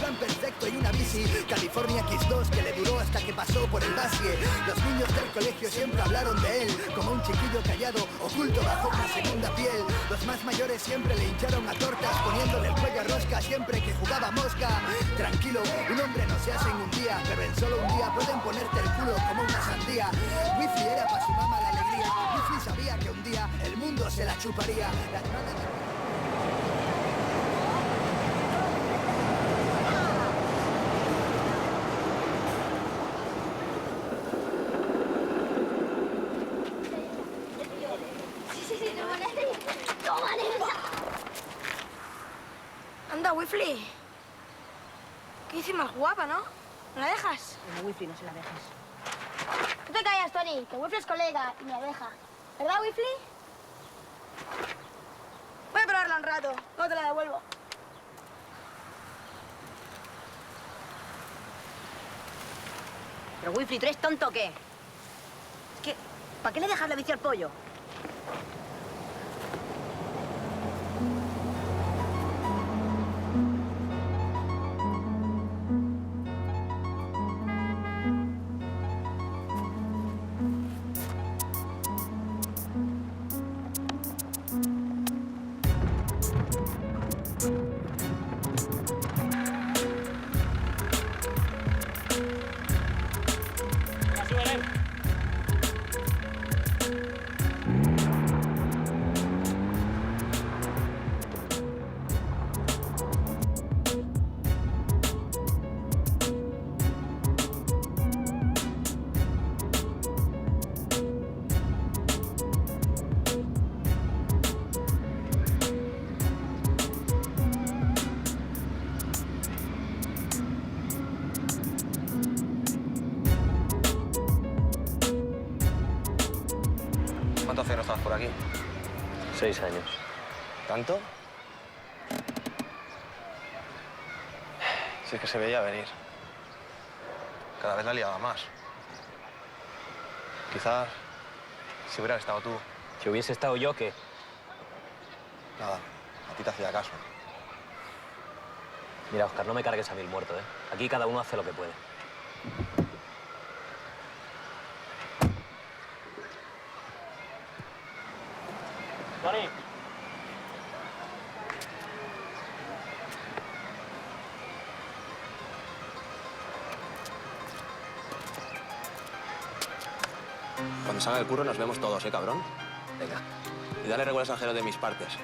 plan perfecto y una bici. California X2 que le duró hasta que pasó por el Basie. Los niños del colegio siempre hablaron de él como un chiquillo callado, oculto bajo una segunda piel. Los más mayores siempre le hincharon a tortas, poniéndole el cuello a rosca siempre que jugaba mosca. Tranquilo, un hombre no se hace en un día, pero en solo un día pueden ponerte el culo como una sandía. Wifi era para su mamá la alegría. Wifi sabía que un día el mundo se la chuparía. La hermana de... Anda, Wifly. ¿Qué dice más guapa, no? ¿Me la dejas? No, Wifly, no se la dejes. Tú te callas, Tony, que Wifly es colega y me la deja. ¿Verdad, Wifly? Voy a probarla un rato, luego te la devuelvo. Pero, Wifly, ¿tú eres tonto o qué? Es que, ¿para qué le dejas la bici al pollo? ¿Cuánto hace que no estabas por aquí? 6 años. ¿Tanto? Si es que se veía venir. Cada vez la liaba más. Quizás si hubieras estado tú. Si hubiese estado yo, ¿qué? Nada, a ti te hacía caso. Mira, Óscar, no me cargues a 1000 muertos, ¿eh? Aquí cada uno hace lo que puede. Tony. Cuando salga el curro nos vemos todos, ¿eh, cabrón? Venga. Y dale recuerdos a Jero de mis partes.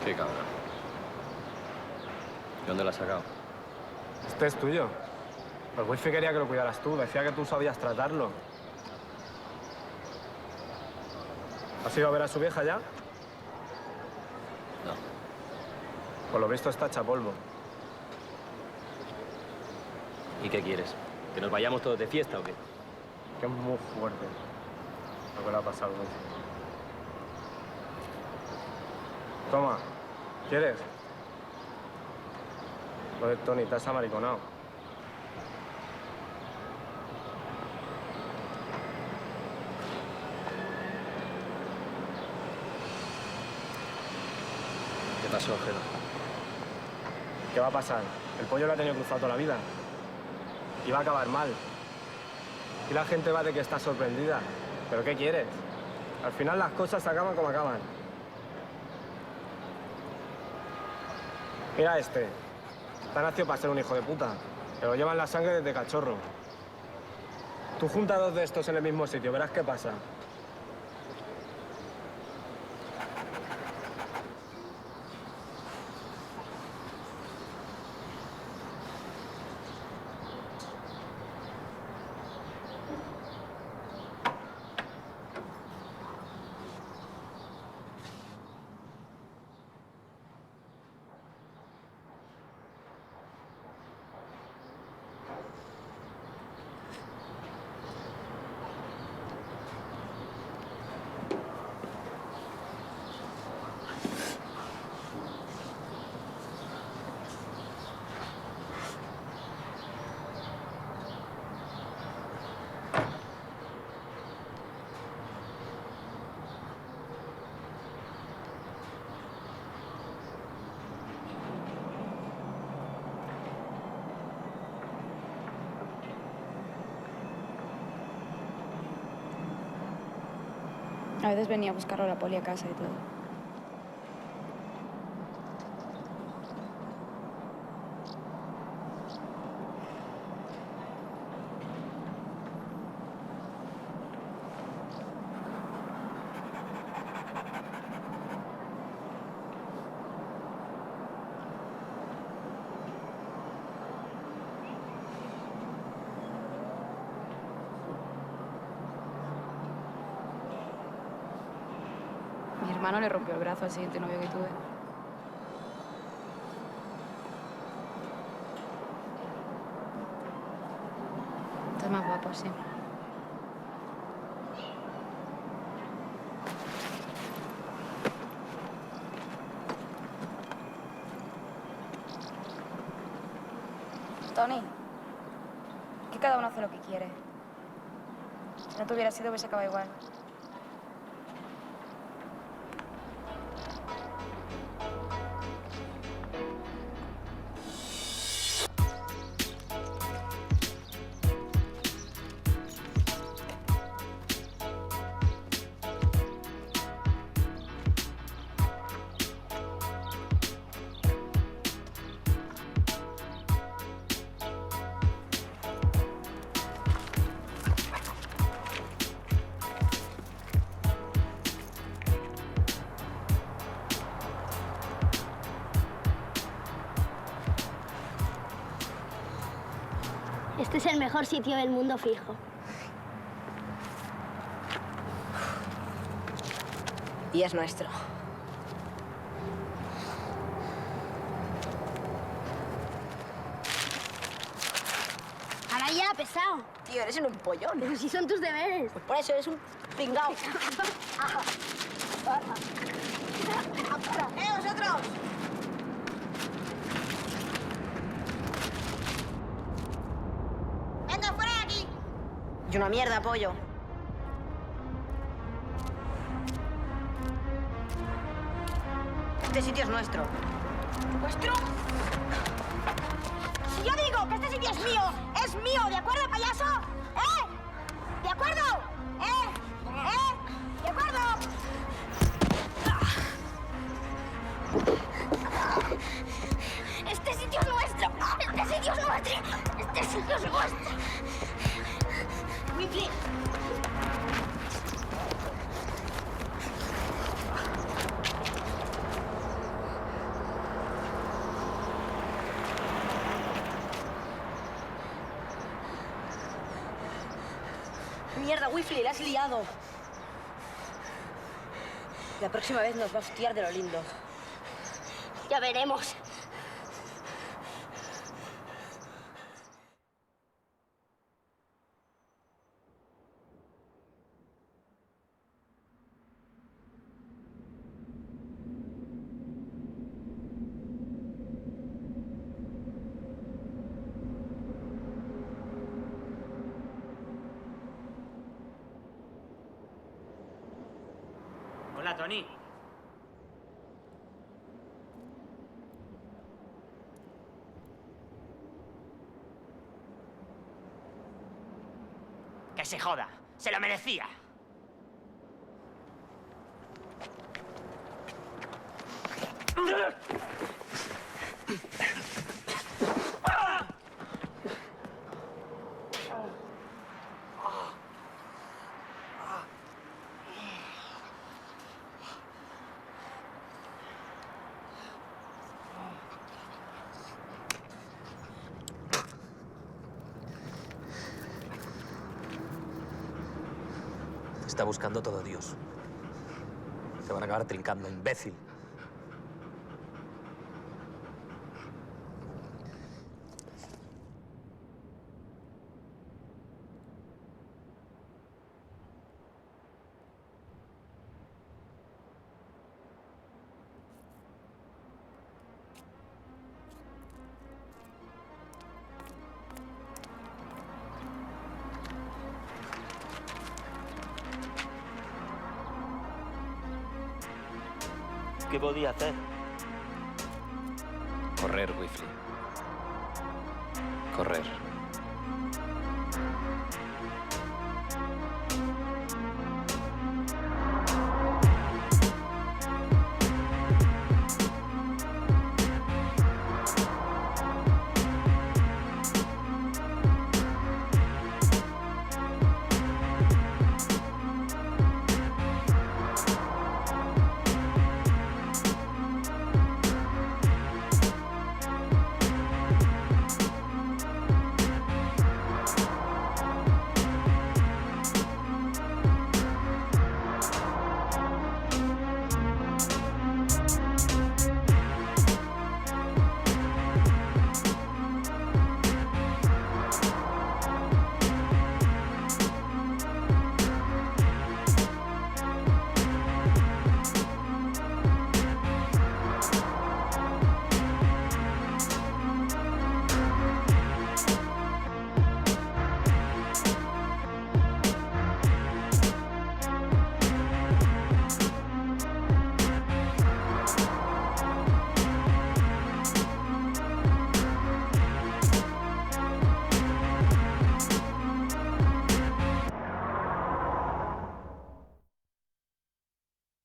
Qué cabrón. ¿De dónde lo has sacado? Este es tuyo. El wifi quería que lo cuidaras tú. Decía que tú sabías tratarlo. ¿Has ido a ver a su vieja ya? No. Por lo visto está hecha polvo. ¿Y qué quieres? ¿Que nos vayamos todos de fiesta o qué? Que es muy fuerte lo que le ha pasado al wifi. Toma. ¿Quieres? Joder, Tony, te has amariconado. pasó, Gelo? ¿Qué va a pasar? El pollo lo ha tenido cruzado toda la vida. Y va a acabar mal. Y la gente va de que está sorprendida. ¿Pero qué quieres? Al final las cosas acaban como acaban. Mira este. Está nacido para ser un hijo de puta. Que lo lleva en la sangre desde cachorro. Tú junta dos de estos en el mismo sitio, verás qué pasa. A veces venía a buscarlo a la poli a casa y todo. Mi hermano le rompió el brazo al siguiente novio que tuve. Estás más guapo, sí. Tony, que cada uno hace lo que quiere. Si no te hubiera sido, hubiese acabado igual. Este es el mejor sitio del mundo fijo. Y es nuestro. Ahora ya, pesado. Tío, eres un pollón. Pero si son tus deberes. Pues por eso eres un pringao. ¡Vosotros! ¡Venga, fuera de aquí! Y una mierda, pollo. Este sitio es nuestro. ¿Vuestro? Si yo digo que este sitio es mío, ¿de acuerdo, payaso? ¿Eh? ¿De acuerdo? ¿De acuerdo? Este sitio es nuestro. Este sitio es nuestro. Este sitio es nuestro. Whitley. Mierda, Whiffley, la has liado. La próxima vez nos va a hostiar de lo lindo. Ya veremos. Hola, Tony. Que se joda. Se lo merecía. Te está buscando todo Dios. Te van a acabar trincando, imbécil. ¿Qué podía hacer? Correr, Wifley. Correr.